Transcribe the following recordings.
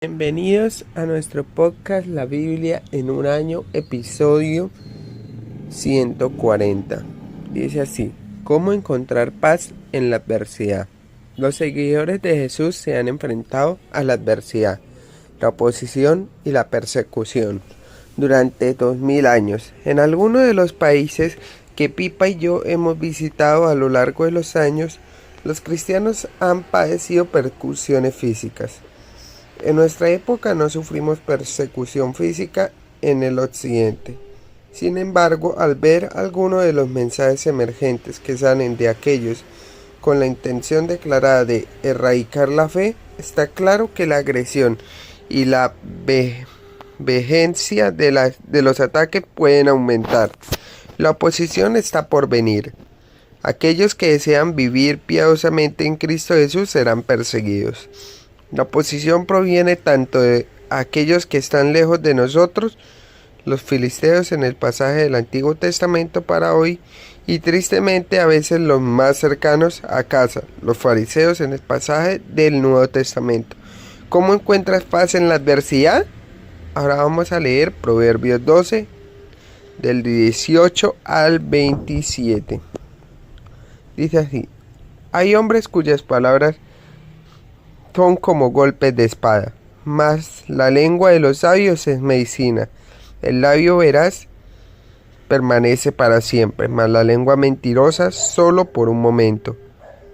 Bienvenidos a nuestro podcast La Biblia en un año, episodio 140. Dice así: ¿Cómo encontrar paz en la adversidad? Los seguidores de Jesús se han enfrentado a la adversidad, la oposición y la persecución durante 2000 años. En algunos de los países que Pipa y yo hemos visitado a lo largo de los años, los cristianos han padecido persecuciones físicas. En nuestra época no sufrimos persecución física en el occidente. Sin embargo, al ver algunos de los mensajes emergentes que salen de aquellos con la intención declarada de erradicar la fe, está claro que la agresión y la vehemencia de los ataques pueden aumentar. La oposición está por venir. Aquellos que desean vivir piadosamente en Cristo Jesús serán perseguidos. La oposición proviene tanto de aquellos que están lejos de nosotros, los filisteos en el pasaje del Antiguo Testamento para hoy, y tristemente a veces los más cercanos a casa, los fariseos en el pasaje del Nuevo Testamento. ¿Cómo encuentras paz en la adversidad? Ahora vamos a leer Proverbios 12, del 18 al 27. Dice así: hay hombres cuyas palabras son como golpes de espada, mas la lengua de los sabios es medicina. El labio veraz permanece para siempre, mas la lengua mentirosa solo por un momento.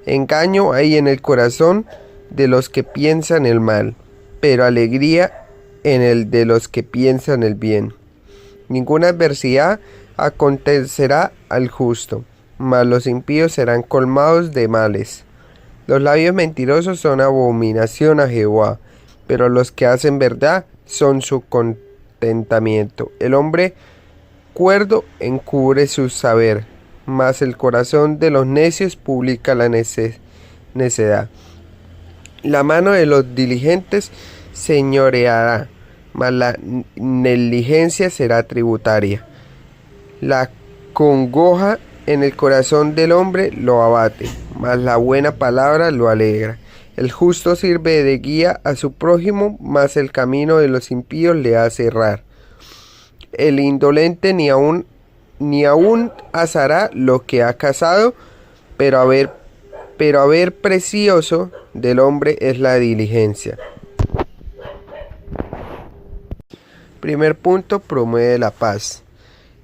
Engaño hay en el corazón de los que piensan el mal, pero alegría en el de los que piensan el bien. Ninguna adversidad acontecerá al justo, mas los impíos serán colmados de males. Los labios mentirosos son abominación a Jehová, pero los que hacen verdad son su contentamiento. El hombre cuerdo encubre su saber, mas el corazón de los necios publica la necedad. La mano de los diligentes señoreará, mas la negligencia será tributaria. La congoja en el corazón del hombre lo abate, mas la buena palabra lo alegra. El justo sirve de guía a su prójimo, mas el camino de los impíos le hace errar. El indolente ni aun asará lo que ha cazado, pero haber precioso del hombre es la diligencia. Primer punto: promueve la paz.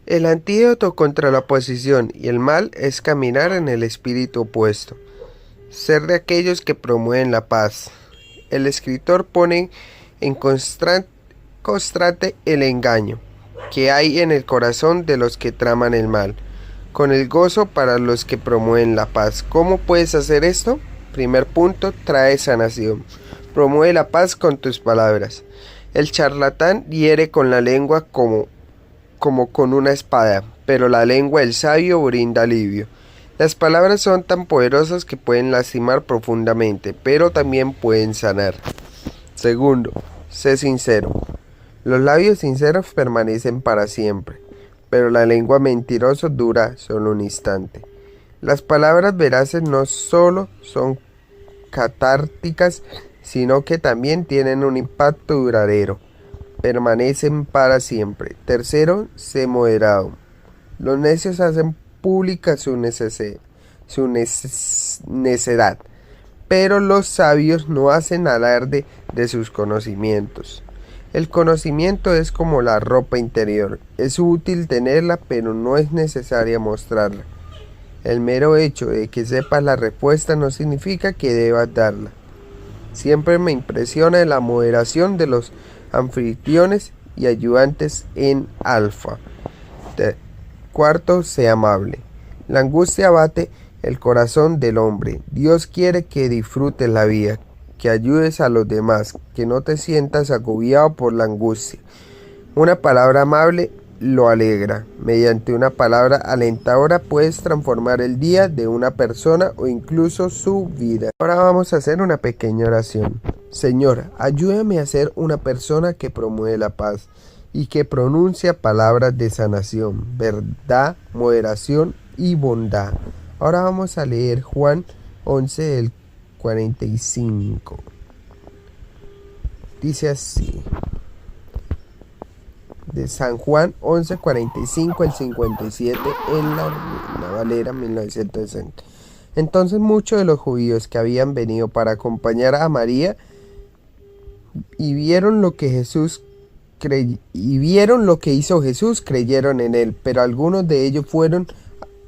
El antídoto contra la oposición y el mal es caminar en el espíritu opuesto, ser de aquellos que promueven la paz. El escritor pone en contraste el engaño que hay en el corazón de los que traman el mal, con el gozo para los que promueven la paz. ¿Cómo puedes hacer esto? Primer punto: trae sanación. Promueve la paz con tus palabras. El charlatán hiere con la lengua como con una espada, pero la lengua del sabio brinda alivio. Las palabras son tan poderosas que pueden lastimar profundamente, pero también pueden sanar. Segundo, sé sincero. Los labios sinceros permanecen para siempre, pero la lengua mentirosa dura solo un instante. Las palabras veraces no solo son catárticas, sino que también tienen un impacto duradero. Permanecen para siempre. Tercero, sé moderado. Los necios hacen pública su necedad, pero los sabios no hacen alarde de sus conocimientos. El conocimiento es como la ropa interior. Es útil tenerla, pero no es necesaria mostrarla. El mero hecho de que sepas la respuesta no significa que debas darla. Siempre me impresiona la moderación de los anfitriones y ayudantes en alfa. Cuarto, sé amable. La angustia abate el corazón del hombre. Dios quiere que disfrutes la vida, que ayudes a los demás, que no te sientas agobiado por la angustia. Una palabra amable lo alegra. Mediante una palabra alentadora puedes transformar el día de una persona o incluso su vida. Ahora vamos a hacer una pequeña oración. Señor, ayúdame a ser una persona que promueve la paz y que pronuncia palabras de sanación, verdad, moderación y bondad. Ahora vamos a leer Juan 11 del 45. Dice así, de San Juan 11:45 al 57 en la Reina Valera 1960. Entonces muchos de los judíos que habían venido para acompañar a María y vieron lo que hizo Jesús, creyeron en él. Pero algunos de ellos fueron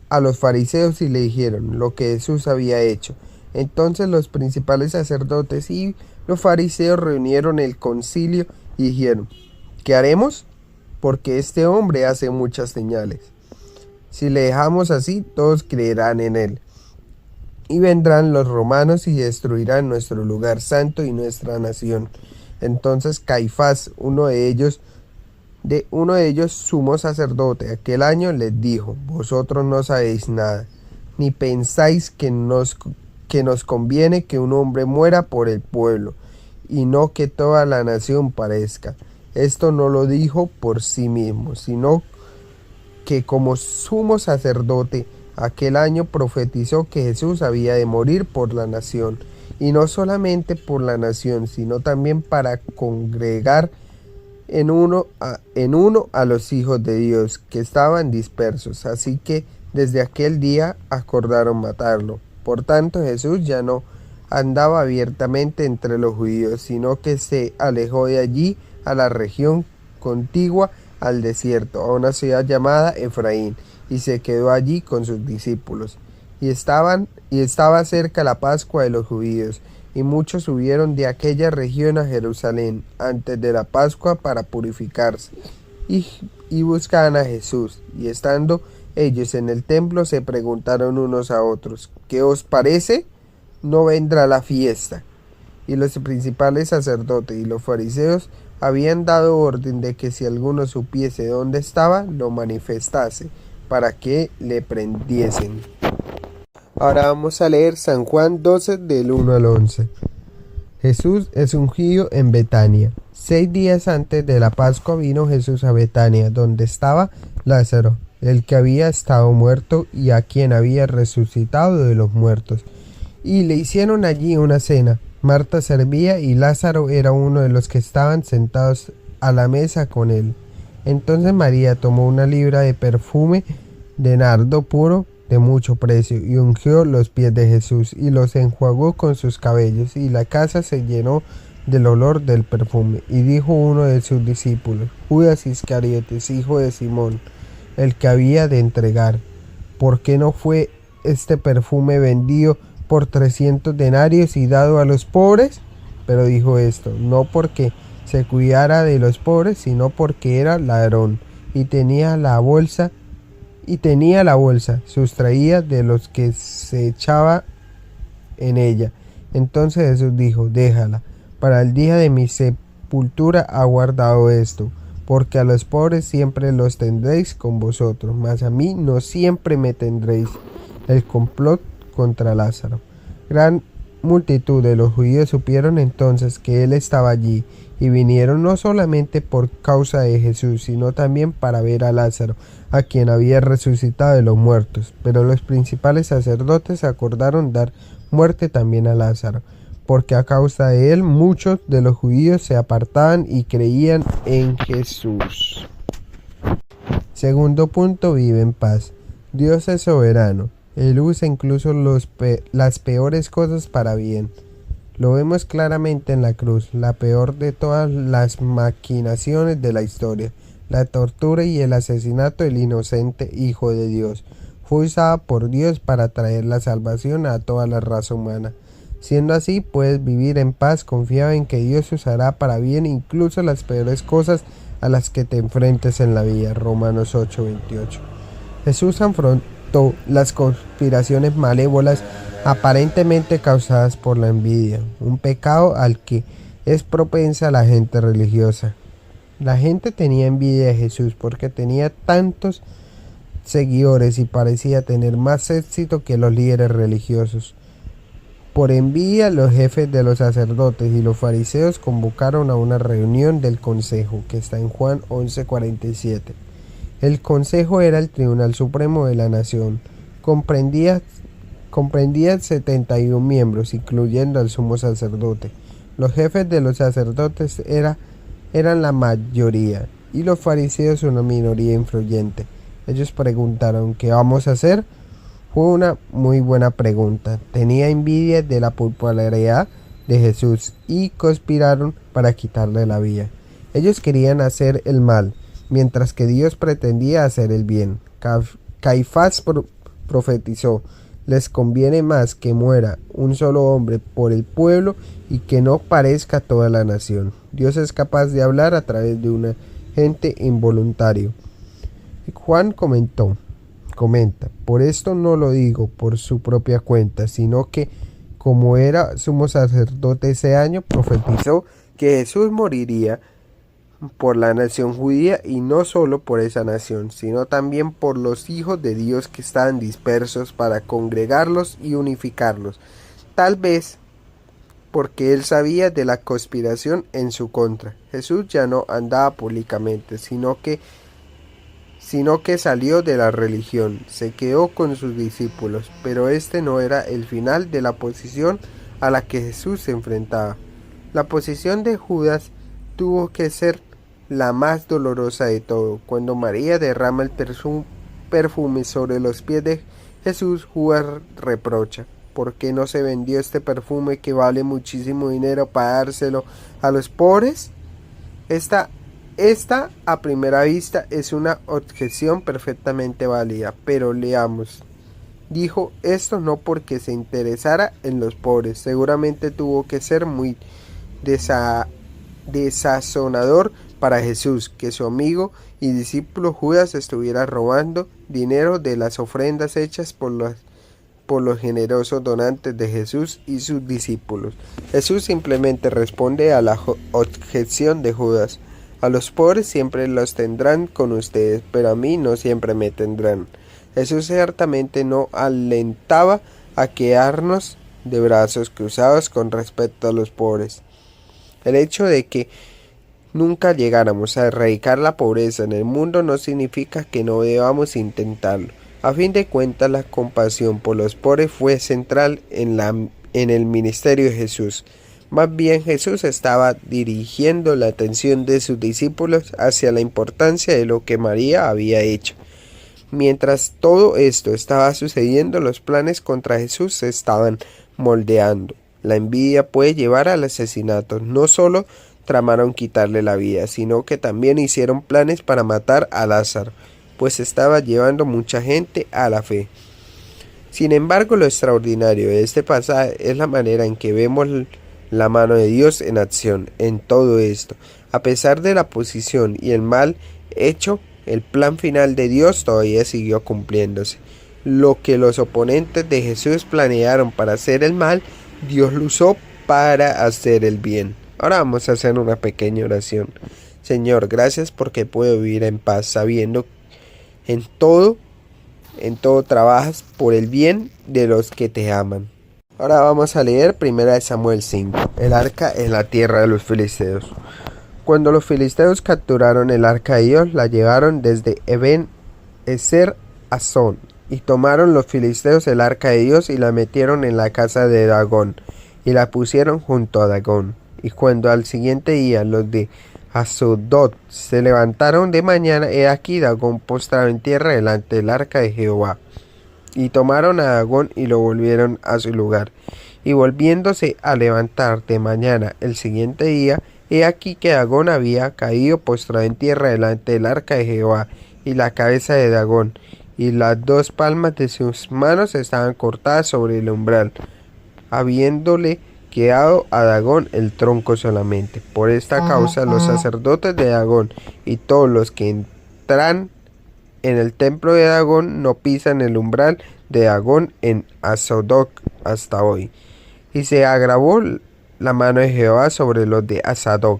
a los fariseos y le dijeron lo que Jesús había hecho. Entonces los principales sacerdotes y los fariseos reunieron el concilio y dijeron, ¿qué haremos? Porque este hombre hace muchas señales. Si le dejamos así, todos creerán en él. Y vendrán los romanos y destruirán nuestro lugar santo y nuestra nación. Entonces Caifás, uno de ellos, sumo sacerdote, aquel año les dijo, vosotros no sabéis nada, ni pensáis que nos conviene que un hombre muera por el pueblo, y no que toda la nación parezca. Esto no lo dijo por sí mismo, sino que como sumo sacerdote, aquel año profetizó que Jesús había de morir por la nación, y no solamente por la nación, sino también para congregar en uno a los hijos de Dios que estaban dispersos. Así que desde aquel día acordaron matarlo. Por tanto, Jesús ya no andaba abiertamente entre los judíos, sino que se alejó de allí a la región contigua al desierto, a una ciudad llamada Efraín, y se quedó allí con sus discípulos. Y estaba cerca la Pascua de los judíos, y muchos subieron de aquella región a Jerusalén antes de la Pascua para purificarse, y buscaban a Jesús. Y estando ellos en el templo se preguntaron unos a otros, ¿qué os parece? ¿No vendrá la fiesta? Y los principales sacerdotes y los fariseos habían dado orden de que si alguno supiese dónde estaba, lo manifestase, para que le prendiesen. Ahora vamos a leer San Juan 12 del 1 al 11. Jesús es ungido en Betania. 6 días antes de la Pascua vino Jesús a Betania, donde estaba Lázaro, el que había estado muerto y a quien había resucitado de los muertos. Y le hicieron allí una cena. Marta servía y Lázaro era uno de los que estaban sentados a la mesa con él. Entonces María tomó una libra de perfume de nardo puro de mucho precio y ungió los pies de Jesús y los enjuagó con sus cabellos, y la casa se llenó del olor del perfume. Y dijo uno de sus discípulos, Judas Iscariotes, hijo de Simón, el que había de entregar, ¿por qué no fue este perfume vendido por 300 denarios y dado a los pobres? Pero dijo esto, no porque se cuidara de los pobres, sino porque era ladrón, y tenía la bolsa sustraída de los que se echaba en ella. Entonces Jesús dijo, déjala, para el día de mi sepultura ha guardado esto, porque a los pobres siempre los tendréis con vosotros, mas a mí no siempre me tendréis. El complot contra Lázaro. Gran multitud de los judíos supieron entonces que él estaba allí, y vinieron no solamente por causa de Jesús, sino también para ver a Lázaro, a quien había resucitado de los muertos. Pero los principales sacerdotes acordaron dar muerte también a Lázaro, porque a causa de él muchos de los judíos se apartaban y creían en Jesús. Segundo punto, vive en paz. Dios es soberano. Él usa incluso las peores cosas para bien. Lo vemos claramente en la cruz, la peor de todas las maquinaciones de la historia, la tortura y el asesinato del inocente Hijo de Dios. Fue usada por Dios para traer la salvación a toda la raza humana. Siendo así, puedes vivir en paz, confiado en que Dios usará para bien incluso las peores cosas a las que te enfrentes en la vida. Romanos 8:28. Jesús afrontó las conspiraciones malévolas aparentemente causadas por la envidia, un pecado al que es propensa la gente religiosa. La gente tenía envidia de Jesús porque tenía tantos seguidores y parecía tener más éxito que los líderes religiosos. Por envidia, los jefes de los sacerdotes y los fariseos convocaron a una reunión del consejo, que está en Juan 11:47. El consejo era el tribunal supremo de la nación. Comprendía 71 miembros, incluyendo al sumo sacerdote. Los jefes de los sacerdotes eran la mayoría y los fariseos una minoría influyente. Ellos preguntaron: ¿qué vamos a hacer? Fue una muy buena pregunta. Tenía envidia de la popularidad de Jesús y conspiraron para quitarle la vida. Ellos querían hacer el mal, mientras que Dios pretendía hacer el bien. Caifás profetizó: les conviene más que muera un solo hombre por el pueblo y que no parezca toda la nación. Dios es capaz de hablar a través de una gente involuntario. Juan comenta: por esto no lo digo por su propia cuenta, sino que como era sumo sacerdote ese año, profetizó que Jesús moriría por la nación judía, y no solo por esa nación, sino también por los hijos de Dios que estaban dispersos, para congregarlos y unificarlos, tal vez porque él sabía de la conspiración en su contra. Jesús ya no andaba públicamente, sino que salió de la religión, se quedó con sus discípulos, pero este no era el final de la posición a la que Jesús se enfrentaba. La posición de Judas tuvo que ser la más dolorosa de todo. Cuando María derrama el perfume sobre los pies de Jesús, Judas reprocha: ¿por qué no se vendió este perfume que vale muchísimo dinero para dárselo a los pobres? Esta a primera vista es una objeción perfectamente válida, pero leamos. Dijo esto no porque se interesara en los pobres. Seguramente tuvo que ser muy desazonador para Jesús que su amigo y discípulo Judas estuviera robando dinero de las ofrendas hechas por los generosos donantes de Jesús y sus discípulos. Jesús simplemente responde a la objeción de Judas: a los pobres siempre los tendrán con ustedes, pero a mí no siempre me tendrán. Jesús ciertamente no alentaba a quedarnos de brazos cruzados con respecto a los pobres. El hecho de que nunca llegáramos a erradicar la pobreza en el mundo no significa que no debamos intentarlo. A fin de cuentas, la compasión por los pobres fue central en el ministerio de Jesús. Más bien, Jesús estaba dirigiendo la atención de sus discípulos hacia la importancia de lo que María había hecho. Mientras todo esto estaba sucediendo, los planes contra Jesús se estaban moldeando. La envidia puede llevar al asesinato. No solo tramaron quitarle la vida, sino que también hicieron planes para matar a Lázaro, pues estaba llevando mucha gente a la fe. Sin embargo, lo extraordinario de este pasaje es la manera en que vemos la mano de Dios en acción en todo esto. A pesar de la posición y el mal hecho, el plan final de Dios todavía siguió cumpliéndose. Lo que los oponentes de Jesús planearon para hacer el mal, Dios lo usó para hacer el bien. Ahora vamos a hacer una pequeña oración. Señor, gracias porque puedo vivir en paz, sabiendo en todo trabajas por el bien de los que te aman. Ahora vamos a leer 1 Samuel 5. El arca en la tierra de los filisteos. Cuando los filisteos capturaron el arca de Dios, la llevaron desde Eben-ezer a Zon, y tomaron los filisteos el arca de Dios y la metieron en la casa de Dagón, y la pusieron junto a Dagón. Y cuando al siguiente día los de Asdod se levantaron de mañana, he aquí Dagón postrado en tierra delante del arca de Jehová. Y tomaron a Dagón y lo volvieron a su lugar. Y volviéndose a levantar de mañana el siguiente día, he aquí que Dagón había caído postrado en tierra delante del arca de Jehová, y la cabeza de Dagón y las dos palmas de sus manos estaban cortadas sobre el umbral, habiéndole quedado a Dagón el tronco solamente. Por esta causa los sacerdotes de Dagón y todos los que entran en el templo de Dagón no pisan el umbral de Dagón en Asdod hasta hoy. Y se agravó la mano de Jehová sobre los de Asdod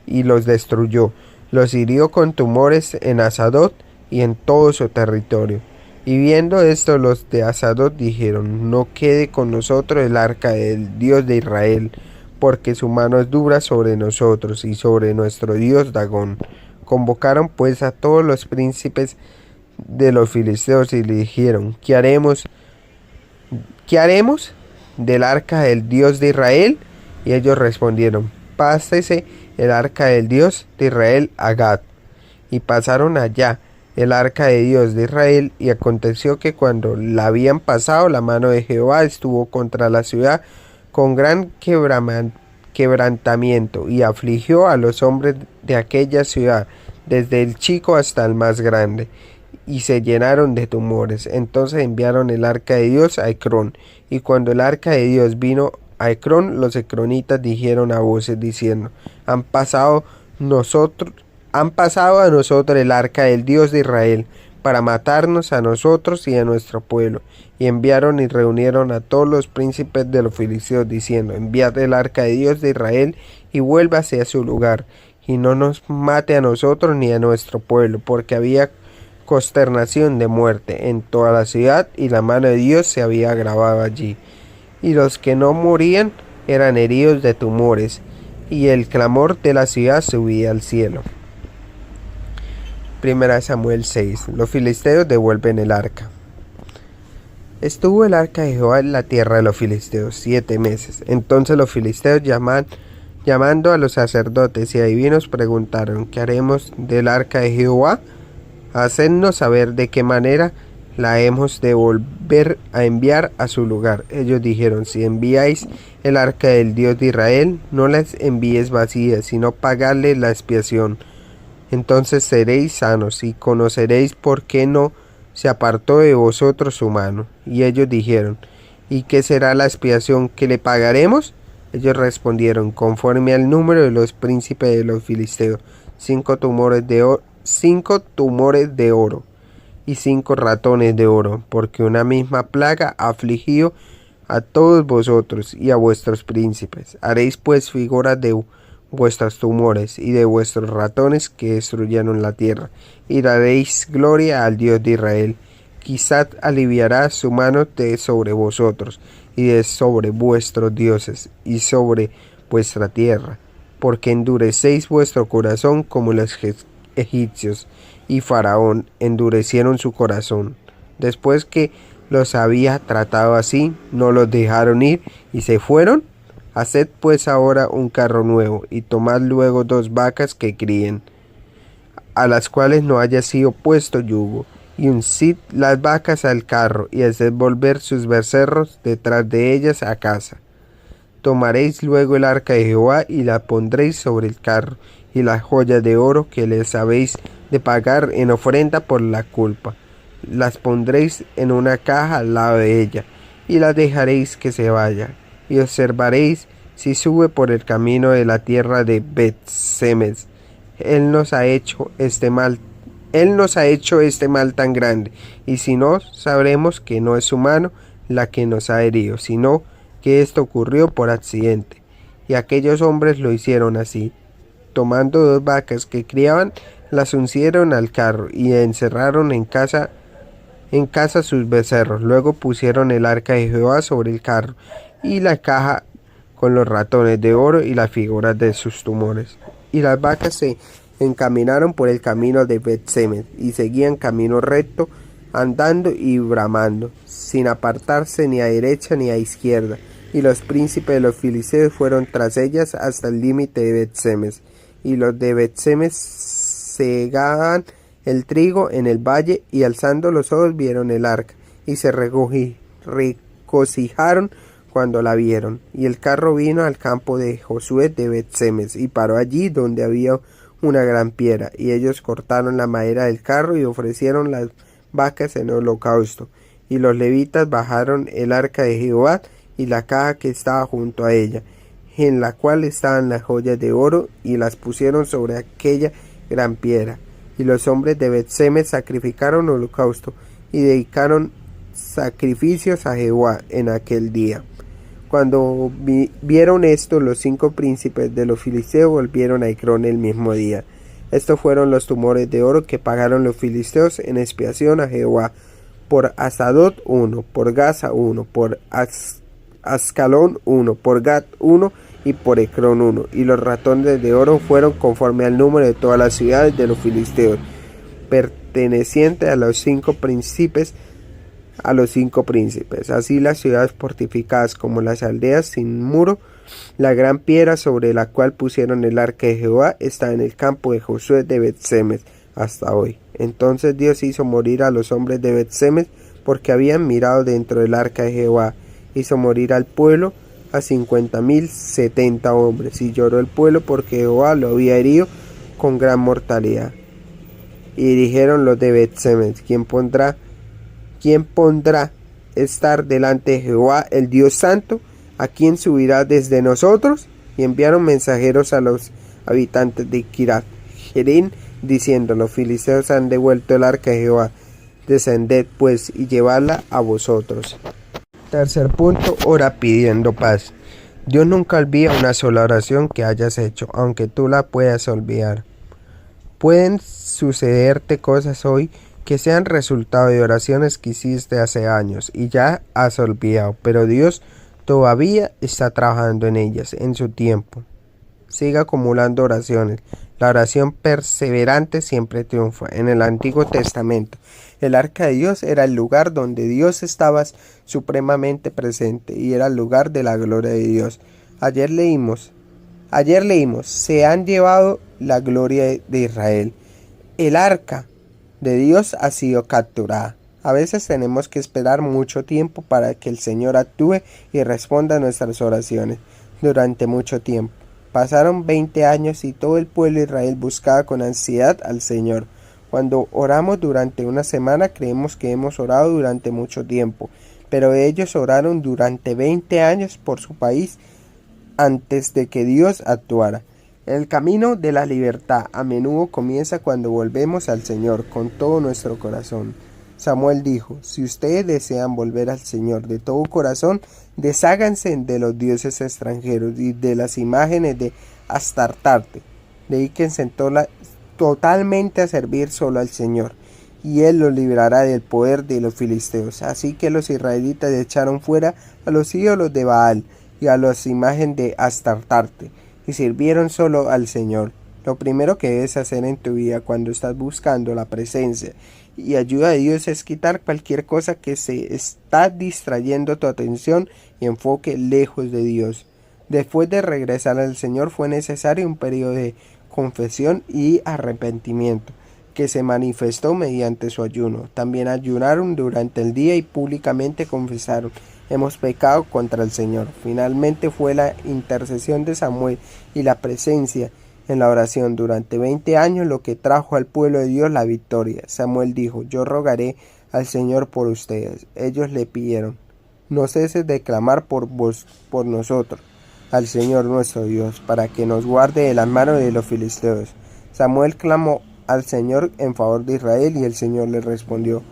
y los destruyó. Los hirió con tumores en Asdod y en todo su territorio. Y viendo esto, los de Asdod dijeron: no quede con nosotros el arca del Dios de Israel, porque su mano es dura sobre nosotros y sobre nuestro Dios Dagón. Convocaron pues a todos los príncipes de los filisteos y le dijeron: ¿Qué haremos del arca del Dios de Israel? Y ellos respondieron: pásese el arca del Dios de Israel a Gat. Y pasaron allá el arca de Dios de Israel, y aconteció que cuando la habían pasado, la mano de Jehová estuvo contra la ciudad con gran quebrantamiento, y afligió a los hombres de aquella ciudad, desde el chico hasta el más grande, y se llenaron de tumores. Entonces enviaron el arca de Dios a Ecrón, y cuando el arca de Dios vino a Ecrón, los ecronitas dijeron a voces diciendo: han pasado a nosotros el arca del Dios de Israel, para matarnos a nosotros y a nuestro pueblo. Y enviaron y reunieron a todos los príncipes de los filisteos, diciendo: enviad el arca de Dios de Israel, y vuélvase a su lugar, y no nos mate a nosotros ni a nuestro pueblo, porque había consternación de muerte en toda la ciudad, y la mano de Dios se había agravado allí. Y los que no morían eran heridos de tumores, y el clamor de la ciudad subía al cielo. 1 Samuel 6. Los filisteos devuelven el arca. Estuvo el arca de Jehová en la tierra de los filisteos 7 meses. Entonces los filisteos llamando a los sacerdotes y adivinos preguntaron: ¿qué haremos del arca de Jehová? Hacednos saber de qué manera la hemos de volver a enviar a su lugar. Ellos dijeron: si enviáis el arca del Dios de Israel, no las envíes vacías, sino pagadle la expiación. Entonces seréis sanos, y conoceréis por qué no se apartó de vosotros su mano. Y ellos dijeron: ¿y qué será la expiación que le pagaremos? Ellos respondieron: conforme al número de los príncipes de los filisteos, 5 tumores de oro y 5 ratones de oro, porque una misma plaga ha afligido a todos vosotros y a vuestros príncipes. Haréis pues figuras de vuestros tumores y de vuestros ratones que destruyeron la tierra, y daréis gloria al Dios de Israel. Quizás aliviará su mano de sobre vosotros, y de sobre vuestros dioses, y sobre vuestra tierra, porque endurecéis vuestro corazón como los egipcios y Faraón endurecieron su corazón. Después que los había tratado así, no los dejaron ir y se fueron. Haced pues ahora un carro nuevo, y tomad luego 2 vacas que críen, a las cuales no haya sido puesto yugo, y uncid las vacas al carro, y haced volver sus becerros detrás de ellas a casa. Tomaréis luego el arca de Jehová, y la pondréis sobre el carro, y las joyas de oro que les habéis de pagar en ofrenda por la culpa, las pondréis en una caja al lado de ella, y las dejaréis que se vaya. Y observaréis si sube por el camino de la tierra de Bet-Semes. Él nos ha hecho este mal tan grande, y si no, sabremos que no es su mano la que nos ha herido, sino que esto ocurrió por accidente. Y aquellos hombres lo hicieron así. Tomando 2 vacas que criaban, las uncieron al carro, y encerraron en casa sus becerros. Luego pusieron el arca de Jehová sobre el carro, y la caja con los ratones de oro y las figuras de sus tumores. Y las vacas se encaminaron por el camino de Bet-Semes, y seguían camino recto, andando y bramando, sin apartarse ni a derecha ni a izquierda. Y los príncipes de los filisteos fueron tras ellas hasta el límite de Bet-Semes. Y los de Bet-Semes segaban el trigo en el valle, y alzando los ojos vieron el arca, y se regocijaron cuando la vieron. Y el carro vino al campo de Josué de Bet-Semes, y paró allí donde había una gran piedra. Y ellos cortaron la madera del carro y ofrecieron las vacas en holocausto. Y los levitas bajaron el arca de Jehová y la caja que estaba junto a ella, en la cual estaban las joyas de oro, y las pusieron sobre aquella gran piedra. Y los hombres de Bet-Semes sacrificaron holocausto y dedicaron sacrificios a Jehová en aquel día. Cuando vieron esto, los 5 príncipes de los filisteos volvieron a Ecrón el mismo día. Estos fueron los tumores de oro que pagaron los filisteos en expiación a Jehová: por Asdod 1, por Gaza 1, por Ascalón 1, por Gat 1 y por Ecrón 1. Y los ratones de oro fueron conforme al número de todas las ciudades de los filisteos, pertenecientes a los 5 príncipes. Así las ciudades fortificadas como las aldeas sin muro La gran piedra sobre la cual pusieron el arca de Jehová está en el campo de Josué de Bet-Semes hasta hoy. Entonces Dios hizo morir a los hombres de Bet-Semes porque habían mirado dentro del arca de Jehová. Hizo morir al pueblo a 50,070 hombres, y lloró el pueblo porque Jehová lo había herido con gran mortalidad. Y dijeron los de Bet-Semes: ¿Quién pondrá estar delante de Jehová el Dios santo? ¿A quién subirá desde nosotros? Y enviaron mensajeros a los habitantes de Kiriat Jearim, diciendo: los filisteos han devuelto el arca de Jehová. Descended pues y llevadla a vosotros. Tercer punto: ora pidiendo paz. Dios nunca olvida una sola oración que hayas hecho, aunque tú la puedas olvidar. Pueden sucederte cosas hoy que sean resultado de oraciones que hiciste hace años y ya has olvidado, pero Dios todavía está trabajando en ellas en su tiempo. Siga acumulando oraciones. La oración perseverante siempre triunfa. En el Antiguo Testamento, el arca de Dios era el lugar donde Dios estaba supremamente presente y era el lugar de la gloria de Dios. Ayer leímos, se han llevado la gloria de Israel. El arca de Dios ha sido capturada. A veces tenemos que esperar mucho tiempo para que el Señor actúe y responda a nuestras oraciones. Durante mucho tiempo. Pasaron 20 años y todo el pueblo de Israel buscaba con ansiedad al Señor. Cuando oramos durante una semana creemos que hemos orado durante mucho tiempo, pero ellos oraron durante 20 años por su país antes de que Dios actuara. El camino de la libertad a menudo comienza cuando volvemos al Señor con todo nuestro corazón. Samuel dijo: si ustedes desean volver al Señor de todo corazón, desháganse de los dioses extranjeros y de las imágenes de Astarte. Dedíquense totalmente a servir solo al Señor, y Él los librará del poder de los filisteos. Así que los israelitas echaron fuera a los ídolos de Baal y a las imágenes de Astarte, y sirvieron solo al Señor. Lo primero que debes hacer en tu vida cuando estás buscando la presencia y ayuda de Dios es quitar cualquier cosa que se está distrayendo tu atención y enfoque lejos de Dios. Después de regresar al Señor fue necesario un periodo de confesión y arrepentimiento que se manifestó mediante su ayuno. También ayunaron durante el día y públicamente confesaron: hemos pecado contra el Señor. Finalmente fue la intercesión de Samuel y la presencia en la oración durante 20 años lo que trajo al pueblo de Dios la victoria. Samuel dijo: yo rogaré al Señor por ustedes. Ellos le pidieron: no ceses de clamar por nosotros al Señor nuestro Dios, para que nos guarde de las manos de los filisteos. Samuel clamó al Señor en favor de Israel y el Señor le respondió.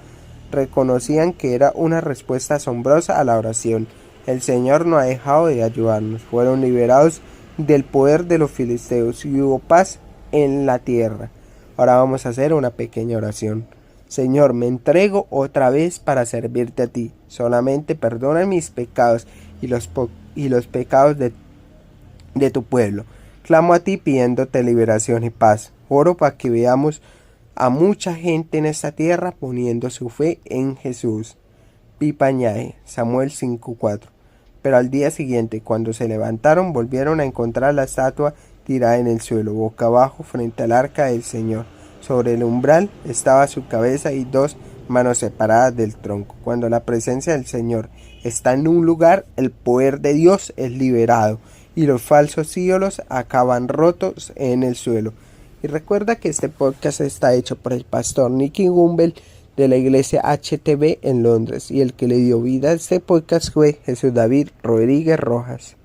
Reconocían que era una respuesta asombrosa a la oración. El Señor no ha dejado de ayudarnos. Fueron liberados del poder de los filisteos y hubo paz en la tierra. Ahora vamos a hacer una pequeña oración. Señor, me entrego otra vez para servirte a ti. Solamente perdona mis pecados y los pecados de tu pueblo. Clamo a ti pidiéndote liberación y paz. Oro para que veamos a mucha gente en esta tierra poniendo su fe en Jesús. Pipañae, Samuel 5:4. Pero al día siguiente, cuando se levantaron, volvieron a encontrar la estatua tirada en el suelo, boca abajo, frente al arca del Señor. Sobre el umbral estaba su cabeza y 2 manos separadas del tronco. Cuando la presencia del Señor está en un lugar, el poder de Dios es liberado y los falsos ídolos acaban rotos en el suelo. Y recuerda que este podcast está hecho por el pastor Nicky Gumbel de la iglesia HTB en Londres, y el que le dio vida a este podcast fue Jesús David Rodríguez Rojas.